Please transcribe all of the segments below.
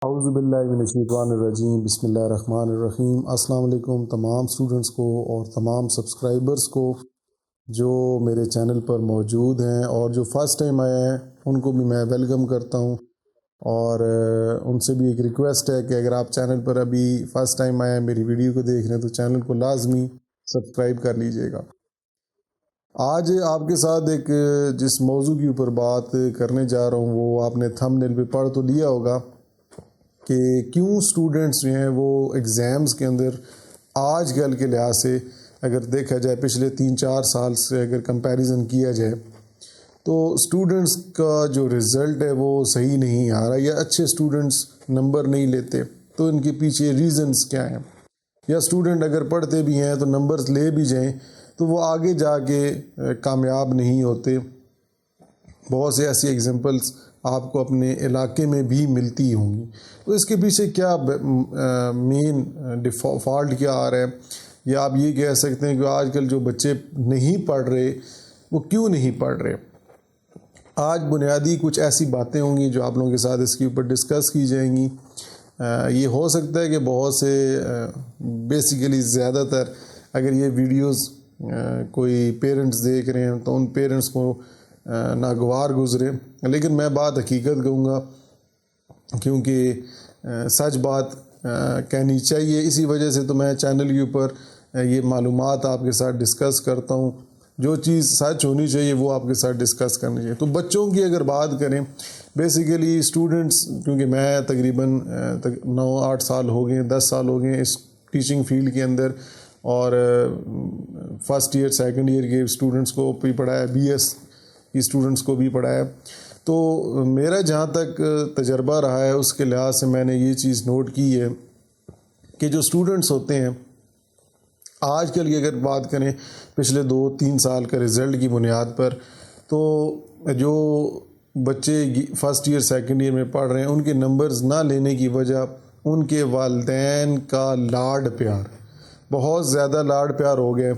اعوذ باللہ من الشیطان الرجیم، بسم اللہ الرحمن الرحیم۔ السلام علیکم تمام سٹوڈنٹس کو اور تمام سبسکرائبرز کو جو میرے چینل پر موجود ہیں، اور جو فرسٹ ٹائم آئے ہیں ان کو بھی میں ویلکم کرتا ہوں، اور ان سے بھی ایک ریکویسٹ ہے کہ اگر آپ چینل پر ابھی فرسٹ ٹائم آئے ہیں، میری ویڈیو کو دیکھ رہے ہیں، تو چینل کو لازمی سبسکرائب کر لیجئے گا۔ آج آپ کے ساتھ ایک جس موضوع کے اوپر بات کرنے جا رہا ہوں، وہ آپ نے تھمب نیل پہ پڑھ تو لیا ہوگا کہ کیوں اسٹوڈنٹس جو ہیں وہ ایگزامز کے اندر آج کل کے لحاظ سے اگر دیکھا جائے پچھلے 3-4 سال سے اگر کمپیریزن کیا جائے تو اسٹوڈنٹس کا جو رزلٹ ہے وہ صحیح نہیں آ رہا، یا اچھے اسٹوڈنٹس نمبر نہیں لیتے۔ تو ان کے پیچھے ریزنز کیا ہیں؟ یا اسٹوڈنٹ اگر پڑھتے بھی ہیں تو نمبرز لے بھی جائیں تو وہ آگے جا کے کامیاب نہیں ہوتے۔ بہت سے ایسی ایگزامپلس آپ کو اپنے علاقے میں بھی ملتی ہوں گی۔ تو اس کے پیچھے کیا مین فالٹ کیا آ رہا ہے، یا آپ یہ کہہ سکتے ہیں کہ آج کل جو بچے نہیں پڑھ رہے وہ کیوں نہیں پڑھ رہے۔ آج بنیادی کچھ ایسی باتیں ہوں گی جو آپ لوگوں کے ساتھ اس کے اوپر ڈسکس کی جائیں گی۔ یہ ہو سکتا ہے کہ بہت سے بیسیکلی زیادہ تر اگر یہ ویڈیوز کوئی پیرنٹس دیکھ رہے ہیں تو ان پیرنٹس کو ناگوار گزرے، لیکن میں بات حقیقت کہوں گا، کیونکہ سچ بات کہنی چاہیے۔ اسی وجہ سے تو میں چینل کے اوپر یہ معلومات آپ کے ساتھ ڈسکس کرتا ہوں۔ جو چیز سچ ہونی چاہیے وہ آپ کے ساتھ ڈسکس کرنی چاہیے۔ تو بچوں کی اگر بات کریں، بیسیکلی اسٹوڈنٹس، کیونکہ میں تقریباً 9-8 سال ہو گئے، 10 سال ہو گئے اس ٹیچنگ فیلڈ کے اندر، اور فرسٹ ایئر سیکنڈ ایئر کے اسٹوڈنٹس کو بھی پڑھایا، بی ایس کی اسٹوڈنٹس کو بھی پڑھایا۔ تو میرا جہاں تک تجربہ رہا ہے اس کے لحاظ سے میں نے یہ چیز نوٹ کی ہے کہ جو اسٹوڈنٹس ہوتے ہیں آج کل کی اگر بات کریں پچھلے 2-3 سال کا رزلٹ کی بنیاد پر، تو جو بچے فرسٹ ایئر سیکنڈ ایئر میں پڑھ رہے ہیں ان کے نمبرز نہ لینے کی وجہ ان کے والدین کا لاڈ پیار، بہت زیادہ لاڈ پیار ہو گئے۔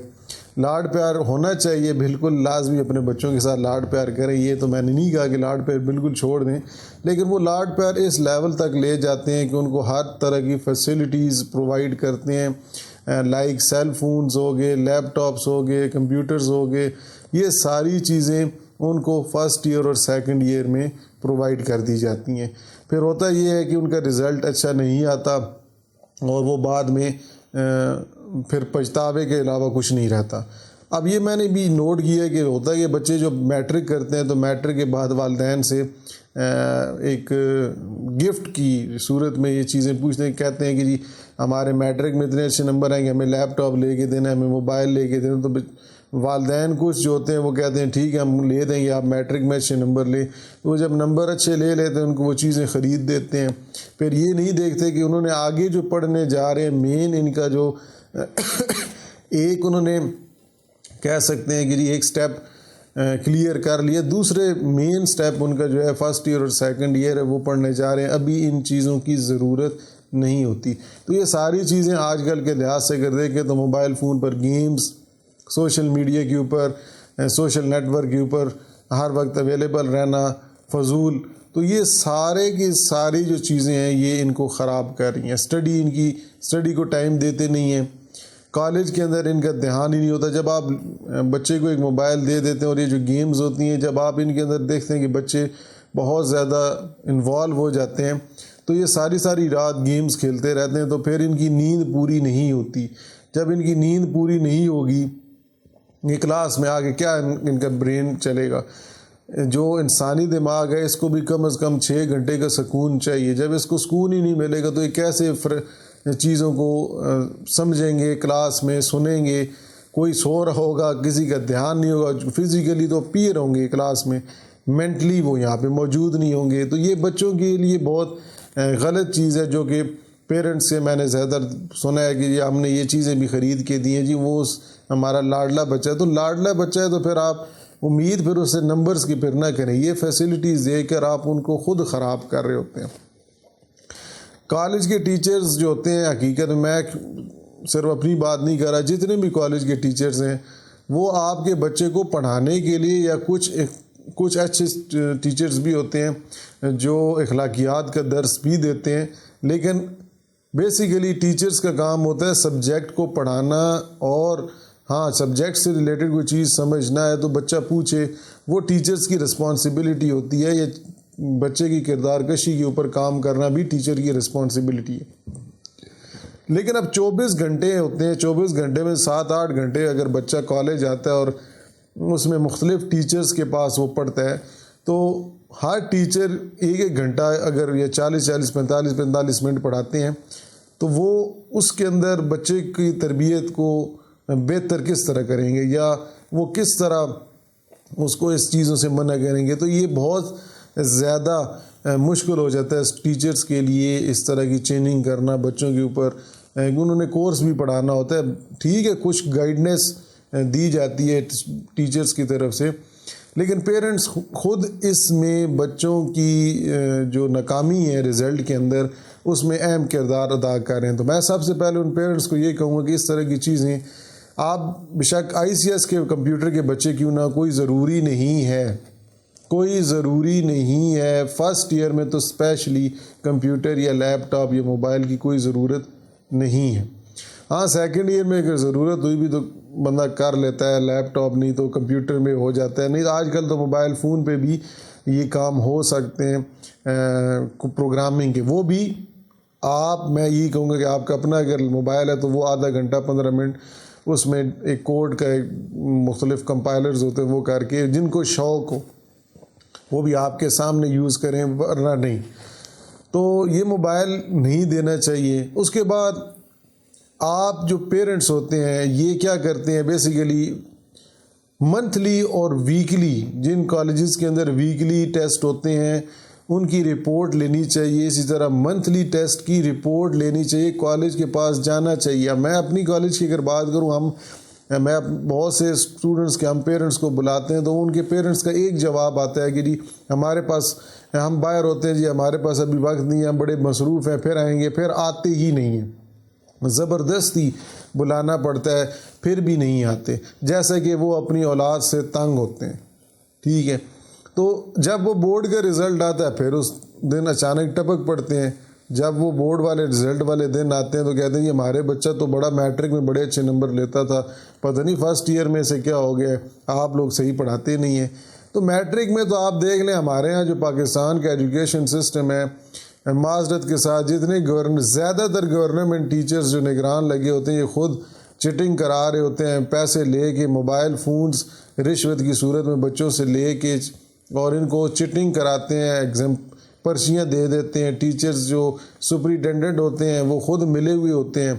لاڈ پیار ہونا چاہیے، بالکل لازمی اپنے بچوں کے ساتھ لاڈ پیار کریں، یہ تو میں نے نہیں کہا کہ لاڈ پیار بالکل چھوڑ دیں، لیکن وہ لاڈ پیار اس لیول تک لے جاتے ہیں کہ ان کو ہر طرح کی فیسلٹیز پرووائڈ کرتے ہیں، لائک سیل فونز ہو گئے، لیپ ٹاپس ہو گئے، کمپیوٹرز ہو گئے، یہ ساری چیزیں ان کو فرسٹ ایئر اور سیکنڈ ایئر میں پرووائڈ کر دی جاتی ہیں۔ پھر ہوتا یہ ہے کہ ان کا رزلٹ اچھا نہیں آتا اور وہ بعد میں پھر پچھتاوے کے علاوہ کچھ نہیں رہتا۔ اب یہ میں نے بھی نوٹ کیا کہ ہوتا ہے کہ بچے جو میٹرک کرتے ہیں تو میٹرک کے بعد والدین سے ایک گفٹ کی صورت میں یہ چیزیں پوچھتے ہیں، کہتے ہیں کہ جی ہمارے میٹرک میں اتنے اچھے نمبر آئیں گے، ہمیں لیپ ٹاپ لے کے دینا ہے، ہمیں موبائل لے کے دینا۔ تو والدین کچھ جو ہوتے ہیں وہ کہتے ہیں ٹھیک ہے ہم لے دیں گے، آپ میٹرک میں اچھے نمبر لیں۔ تو وہ جب نمبر اچھے لے لیتے ہیں ان کو وہ چیزیں خرید دیتے ہیں، پھر یہ نہیں دیکھتے کہ انہوں نے آگے جو پڑھنے جا رہے ہیں مین ان کا جو ایک انہوں نے کہہ سکتے ہیں کہ جی ایک سٹیپ کلیئر کر لیا، دوسرے مین سٹیپ ان کا جو ہے فرسٹ ایئر اور سیکنڈ ایئر ہے وہ پڑھنے جا رہے ہیں، ابھی ان چیزوں کی ضرورت نہیں ہوتی۔ تو یہ ساری چیزیں آج کل کے لحاظ سے اگر دیکھیں تو موبائل فون پر گیمز، سوشل میڈیا کے اوپر، سوشل نیٹ ورک کے اوپر ہر وقت اویلیبل رہنا، فضول، تو یہ سارے کی ساری جو چیزیں ہیں یہ ان کو خراب کر رہی ہیں۔ اسٹڈی کو ٹائم دیتے نہیں ہیں، کالج کے اندر ان کا دھیان ہی نہیں ہوتا۔ جب آپ بچے کو ایک موبائل دے دیتے ہیں اور یہ جو گیمز ہوتی ہیں جب آپ ان کے اندر دیکھتے ہیں کہ بچے بہت زیادہ انوالو ہو جاتے ہیں تو یہ ساری رات گیمز کھیلتے رہتے ہیں، تو پھر ان کی نیند پوری نہیں ہوتی۔ جب ان کی نیند پوری نہیں ہوگی، یہ کلاس میں آگے کیا ان کا برین چلے گا؟ جو انسانی دماغ ہے اس کو بھی کم از کم 6 گھنٹے کا سکون چاہیے۔ جب اس کو سکون ہی نہیں ملے گا تو یہ کیسے چیزوں کو سمجھیں گے، کلاس میں سنیں گے؟ کوئی سو رہا ہوگا، کسی کا دھیان نہیں ہوگا، فزیکلی تو پیئر ہوں گے کلاس میں، مینٹلی وہ یہاں پہ موجود نہیں ہوں گے۔ تو یہ بچوں کے لیے بہت غلط چیز ہے، جو کہ پیرنٹس سے میں نے زیادہ سنا ہے کہ ہم نے یہ چیزیں بھی خرید کے دی ہیں، جی وہ ہمارا لاڈلا بچہ ہے۔ تو لاڈلا بچہ ہے تو پھر آپ امید پھر اس سے نمبرز کی پھر نہ کریں، یہ فیسلٹیز دے کر آپ ان کو خود خراب کر رہے ہوتے ہیں۔ کالج کے ٹیچرز جو ہوتے ہیں، حقیقت میں صرف اپنی بات نہیں کر رہا، جتنے بھی کالج کے ٹیچرز ہیں وہ آپ کے بچے کو پڑھانے کے لیے یا کچھ کچھ اچھے ٹیچرز بھی ہوتے ہیں جو اخلاقیات کا درس بھی دیتے ہیں، لیکن بیسیکلی ٹیچرز کا کام ہوتا ہے سبجیکٹ کو پڑھانا، اور ہاں سبجیکٹ سے ریلیٹڈ کوئی چیز سمجھنا ہے تو بچہ پوچھے، وہ ٹیچرز کی رسپانسبلٹی ہوتی ہے، یا بچے کی کردار کشی کے اوپر کام کرنا بھی ٹیچر کی رسپانسبلٹی ہے۔ لیکن اب 24 گھنٹے ہوتے ہیں، 24 گھنٹے میں 7-8 گھنٹے اگر بچہ کالج آتا ہے اور اس میں مختلف ٹیچرز کے پاس وہ پڑھتا ہے، تو ہر ٹیچر ایک گھنٹہ اگر یہ 40 45 منٹ پڑھاتے ہیں تو وہ اس کے اندر بچے کی تربیت کو بہتر کس طرح کریں گے، یا وہ کس طرح اس کو اس چیزوں سے منع کریں گے، تو یہ بہت زیادہ مشکل ہو جاتا ہے ٹیچرز کے لیے اس طرح کی ٹریننگ کرنا بچوں کے اوپر۔ انہوں نے کورس بھی پڑھانا ہوتا ہے، ٹھیک ہے کچھ گائیڈنس دی جاتی ہے ٹیچرز کی طرف سے، لیکن پیرنٹس خود اس میں بچوں کی جو ناکامی ہے رزلٹ کے اندر اس میں اہم کردار ادا کر رہے ہیں۔ تو میں سب سے پہلے ان پیرنٹس کو یہ کہوں گا کہ اس طرح کی چیزیں آپ بیشک ICS کے کمپیوٹر کے بچے کیوں نہ، کوئی ضروری نہیں ہے فرسٹ ایئر میں تو اسپیشلی کمپیوٹر یا لیپ ٹاپ یا موبائل کی کوئی ضرورت نہیں ہے۔ ہاں سیکنڈ ایئر میں اگر ضرورت ہوئی بھی تو بندہ کر لیتا ہے، لیپ ٹاپ نہیں تو کمپیوٹر میں ہو جاتا ہے، نہیں تو آج کل تو موبائل فون پہ بھی یہ کام ہو سکتے ہیں پروگرامنگ کے، وہ بھی میں یہی کہوں گا کہ آپ کا اپنا اگر موبائل ہے تو وہ آدھا گھنٹہ 15 منٹ اس میں ایک کوڈ کا مختلف کمپائلرز ہوتے ہیں وہ کر کے، جن کو شوق ہو وہ بھی آپ کے سامنے یوز کریں، ورنہ نہیں تو یہ موبائل نہیں دینا چاہیے۔ اس کے بعد آپ جو پیرنٹس ہوتے ہیں یہ کیا کرتے ہیں، بیسیکلی منتھلی اور ویکلی، جن کالجز کے اندر ویکلی ٹیسٹ ہوتے ہیں ان کی رپورٹ لینی چاہیے، اسی طرح منتھلی ٹیسٹ کی رپورٹ لینی چاہیے، کالج کے پاس جانا چاہیے۔ اب میں اپنی کالج کی اگر بات کروں، میں بہت سے اسٹوڈنٹس کے ہم پیرنٹس کو بلاتے ہیں تو ان کے پیرنٹس کا ایک جواب آتا ہے کہ جی ہمارے پاس، ہم باہر ہوتے ہیں جی ہمارے پاس ابھی وقت نہیں ہے، ہم بڑے مصروف ہیں، پھر آئیں گے، پھر آتے ہی نہیں ہیں، زبردستی بلانا پڑتا ہے پھر بھی نہیں آتے، جیسا کہ وہ اپنی اولاد سے تنگ ہوتے ہیں، ٹھیک ہے۔ تو جب وہ بورڈ کا رزلٹ آتا ہے پھر اس دن اچانک ٹپک پڑتے ہیں، جب وہ بورڈ والے رزلٹ والے دن آتے ہیں تو کہتے ہیں یہ ہمارے بچہ تو بڑا میٹرک میں بڑے اچھے نمبر لیتا تھا، پتہ نہیں فرسٹ ایئر میں سے کیا ہو گیا، آپ لوگ صحیح پڑھاتے نہیں ہیں۔ تو میٹرک میں تو آپ دیکھ لیں ہمارے ہاں جو پاکستان کا ایجوکیشن سسٹم ہے، معذرت کے ساتھ جتنے زیادہ تر گورنمنٹ ٹیچرز جو نگران لگے ہوتے ہیں یہ خود چٹنگ کرا رہے ہوتے ہیں، پیسے لے کے موبائل فونز رشوت کی صورت میں بچوں سے لے کے اور ان کو چٹنگ کراتے ہیں، ایگزام پرچیاں دے دیتے ہیں۔ ٹیچرز جو سپرنٹینڈنٹ ہوتے ہیں وہ خود ملے ہوئے ہوتے ہیں،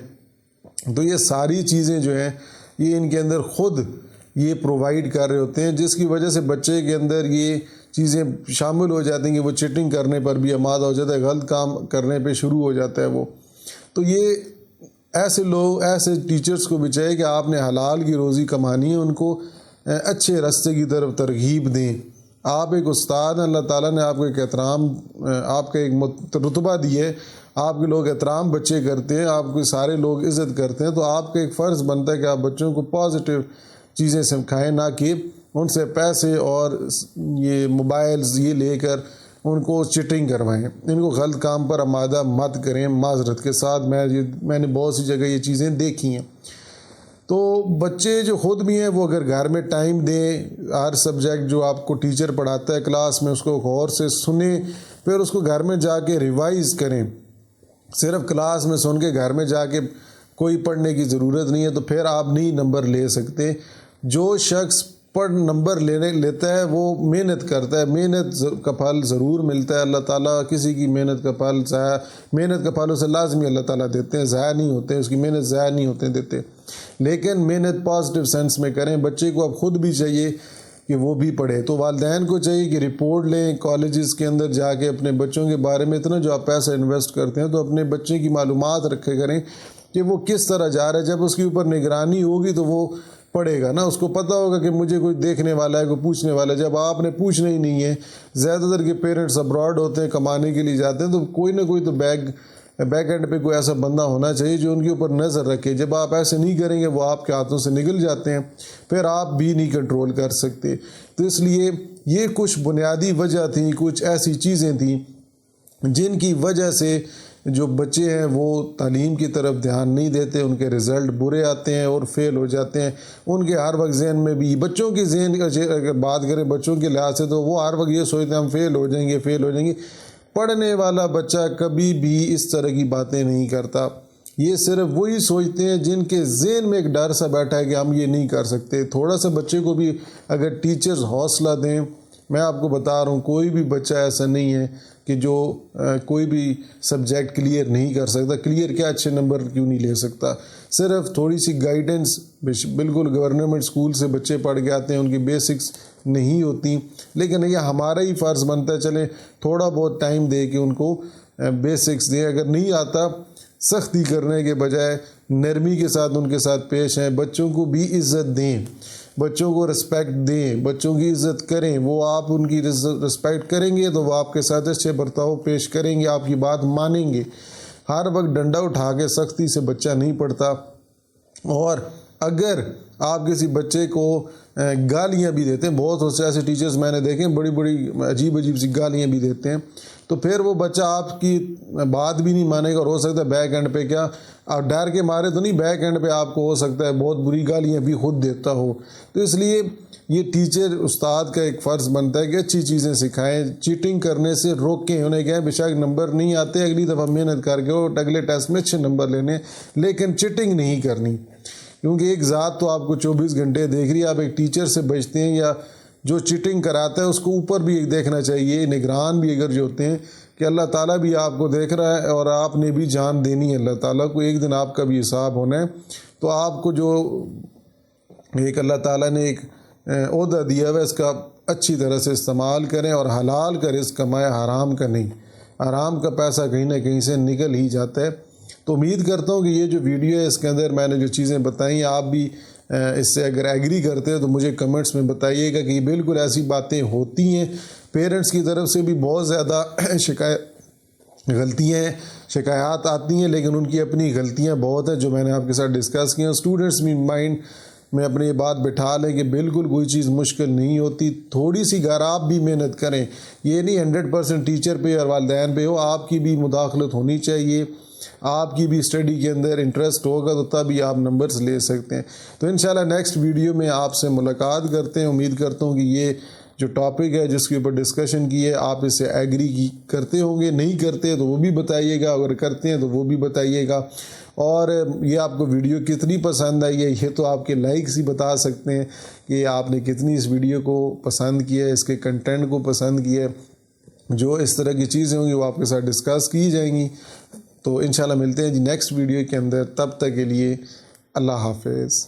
تو یہ ساری چیزیں جو ہیں یہ ان کے اندر خود یہ پرووائڈ کر رہے ہوتے ہیں، جس کی وجہ سے بچے کے اندر یہ چیزیں شامل ہو جاتی ہیں کہ وہ چٹنگ کرنے پر بھی آمادہ ہو جاتا ہے، غلط کام کرنے پہ شروع ہو جاتا ہے وہ۔ تو یہ ایسے ٹیچرز کو بھی چاہیے کہ آپ نے حلال کی روزی کمانی ہے، ان کو اچھے راستے کی طرف ترغیب دیں۔ آپ ایک استاد ہیں، اللہ تعالیٰ نے آپ کو ایک احترام، آپ کا ایک رتبہ دیے، آپ کے لوگ احترام بچے کرتے ہیں، آپ کے سارے لوگ عزت کرتے ہیں، تو آپ کا ایک فرض بنتا ہے کہ آپ بچوں کو پازیٹیو چیزیں سکھائیں، نہ کہ ان سے پیسے اور یہ موبائلز یہ لے کر ان کو چٹنگ کروائیں، ان کو غلط کام پر آمادہ مت کریں۔ معذرت کے ساتھ میں نے بہت سی جگہ یہ چیزیں دیکھی ہیں۔ تو بچے جو خود بھی ہیں وہ اگر گھر میں ٹائم دیں، ہر سبجیکٹ جو آپ کو ٹیچر پڑھاتا ہے کلاس میں اس کو غور سے سنیں، پھر اس کو گھر میں جا کے ریوائز کریں۔ صرف کلاس میں سن کے گھر میں جا کے کوئی پڑھنے کی ضرورت نہیں ہے، تو پھر آپ نہیں نمبر لے سکتے۔ جو شخص نمبر لیتا ہے وہ محنت کرتا ہے، محنت کا پھل ضرور ملتا ہے، اللہ تعالیٰ کسی کی محنت کا پھل اسے لازمی اللہ تعالیٰ دیتے ہیں، ضائع نہیں ہوتے، اس کی محنت ضائع نہیں ہوتے دیتے، لیکن محنت پازیٹیو سینس میں کریں۔ بچے کو اب خود بھی چاہیے کہ وہ بھی پڑھے، تو والدین کو چاہیے کہ رپورٹ لیں کالجز کے اندر جا کے اپنے بچوں کے بارے میں، اتنا جو آپ پیسہ انویسٹ کرتے ہیں تو اپنے بچے کی معلومات رکھے کریں کہ وہ کس طرح جا رہا ہے۔ جب اس کے اوپر نگرانی ہوگی تو وہ پڑھے گا نا، اس کو پتہ ہوگا کہ مجھے کوئی دیکھنے والا ہے، کوئی پوچھنے والا ہے۔ جب آپ نے پوچھنا ہی نہیں ہے، زیادہ تر کے پیرنٹس ابراڈ ہوتے ہیں، کمانے کے لیے جاتے ہیں، تو کوئی نہ کوئی تو بیگ بیک اینڈ پہ کوئی ایسا بندہ ہونا چاہیے جو ان کے اوپر نظر رکھے. جب آپ ایسے نہیں کریں گے وہ آپ کے ہاتھوں سے نکل جاتے ہیں, پھر آپ بھی نہیں کنٹرول کر سکتے. تو اس لیے یہ کچھ بنیادی وجہ تھیں, کچھ ایسی چیزیں تھیں جن کی وجہ سے جو بچے ہیں وہ تعلیم کی طرف دھیان نہیں دیتے, ان کے رزلٹ برے آتے ہیں اور فیل ہو جاتے ہیں. ان کے ہر وقت ذہن میں بھی, بچوں کے ذہن اگر بات کریں بچوں کے لحاظ سے, تو وہ ہر وقت یہ سوچتے ہیں ہم فیل ہو جائیں گے. پڑھنے والا بچہ کبھی بھی اس طرح کی باتیں نہیں کرتا. یہ صرف وہی سوچتے ہیں جن کے ذہن میں ایک ڈر سا بیٹھا ہے کہ ہم یہ نہیں کر سکتے. تھوڑا سا بچے کو بھی اگر ٹیچرز حوصلہ دیں, میں آپ کو بتا رہا ہوں کوئی بھی بچہ ایسا نہیں ہے کہ جو کوئی بھی سبجیکٹ کلیئر نہیں کر سکتا. کلیئر کیا, اچھے نمبر کیوں نہیں لے سکتا. صرف تھوڑی سی گائیڈنس, بالکل گورنمنٹ اسکول سے بچے پڑھ کے آتے ہیں, ان کی بیسکس نہیں ہوتی, لیکن یہ ہمارا ہی فرض بنتا ہے چلیں تھوڑا بہت ٹائم دے کے ان کو بیسکس دیں. اگر نہیں آتا سختی کرنے کے بجائے نرمی کے ساتھ ان کے ساتھ پیش ہیں. بچوں کو بھی عزت دیں, بچوں کو رسپیکٹ دیں, بچوں کی عزت کریں. وہ آپ ان کی رسپیکٹ کریں گے تو وہ آپ کے ساتھ اچھے برتاؤ پیش کریں گے, آپ کی بات مانیں گے. ہر وقت ڈنڈا اٹھا کے سختی سے بچہ نہیں پڑھتا. اور اگر آپ کسی بچے کو گالیاں بھی دیتے ہیں, بہت سے ایسے ٹیچرز میں نے دیکھے بڑی بڑی عجیب سے گالیاں بھی دیتے ہیں, تو پھر وہ بچہ آپ کی بات بھی نہیں مانے گا. اور ہو سکتا ہے بیک اینڈ پہ کیا, آپ ڈر کے مارے تو نہیں, بیک اینڈ پہ آپ کو ہو سکتا ہے بہت بری گالیاں بھی خود دیتا ہو. تو اس لیے یہ ٹیچر استاد کا ایک فرض بنتا ہے کہ اچھی چیزیں سکھائیں, چیٹنگ کرنے سے روکیں. انہیں کہیں بے شک نمبر نہیں آتے, اگلی دفعہ محنت کر کے اگلے ٹیسٹ میں اچھے نمبر لینے, لیکن چیٹنگ نہیں کرنی. کیونکہ ایک ذات تو آپ کو 24 گھنٹے دیکھ رہی ہے. آپ ایک ٹیچر سے بچتے ہیں یا جو چیٹنگ کراتا ہے اس کو اوپر بھی ایک دیکھنا چاہیے, نگران بھی اگر جو ہوتے ہیں کہ اللہ تعالیٰ بھی آپ کو دیکھ رہا ہے اور آپ نے بھی جان دینی ہے اللہ تعالیٰ کو, ایک دن آپ کا بھی حساب ہونا ہے. تو آپ کو جو ایک اللہ تعالیٰ نے ایک عہدہ دیا ہے اس کا اچھی طرح سے استعمال کریں, اور حلال کا رزق کمائے, حرام کا نہیں. حرام کا پیسہ کہیں نہ کہیں سے نکل ہی جاتا ہے. تو امید کرتا ہوں کہ یہ جو ویڈیو ہے اس کے اندر میں نے جو چیزیں بتائیں آپ بھی اس سے اگر ایگری کرتے ہیں تو مجھے کمنٹس میں بتائیے گا کہ یہ بالکل ایسی باتیں ہوتی ہیں. پیرنٹس کی طرف سے بھی بہت زیادہ شکایات آتی ہیں, لیکن ان کی اپنی غلطیاں بہت ہیں جو میں نے آپ کے ساتھ ڈسکس کی ہیں. اسٹوڈنٹس بھی مائنڈ میں اپنی یہ بات بٹھا لیں کہ بالکل کوئی چیز مشکل نہیں ہوتی. تھوڑی سی گھر آپ بھی محنت کریں, یہ نہیں 100% ٹیچر پہ اور والدین پہ ہو, آپ کی بھی مداخلت ہونی چاہیے. آپ کی بھی اسٹڈی کے اندر انٹرسٹ ہوگا تو تب ہی آپ نمبرز لے سکتے ہیں. تو انشاءاللہ نیکسٹ ویڈیو میں آپ سے ملاقات کرتے ہیں. امید کرتا ہوں کہ یہ جو ٹاپک ہے جس کے اوپر ڈسکشن کی ہے آپ اس سے ایگری کرتے ہوں گے, نہیں کرتے تو وہ بھی بتائیے گا, اگر کرتے ہیں تو وہ بھی بتائیے گا. اور یہ آپ کو ویڈیو کتنی پسند آئی ہے یہ تو آپ کے لائکس ہی بتا سکتے ہیں کہ آپ نے کتنی اس ویڈیو کو پسند کیا ہے, اس کے کنٹینٹ کو پسند کیا ہے. جو اس طرح کی چیزیں ہوں گی وہ آپ کے ساتھ ڈسکس کی جائیں گی. تو انشاءاللہ ملتے ہیں جی نیکسٹ ویڈیو کے اندر. تب تک کے لیے اللہ حافظ.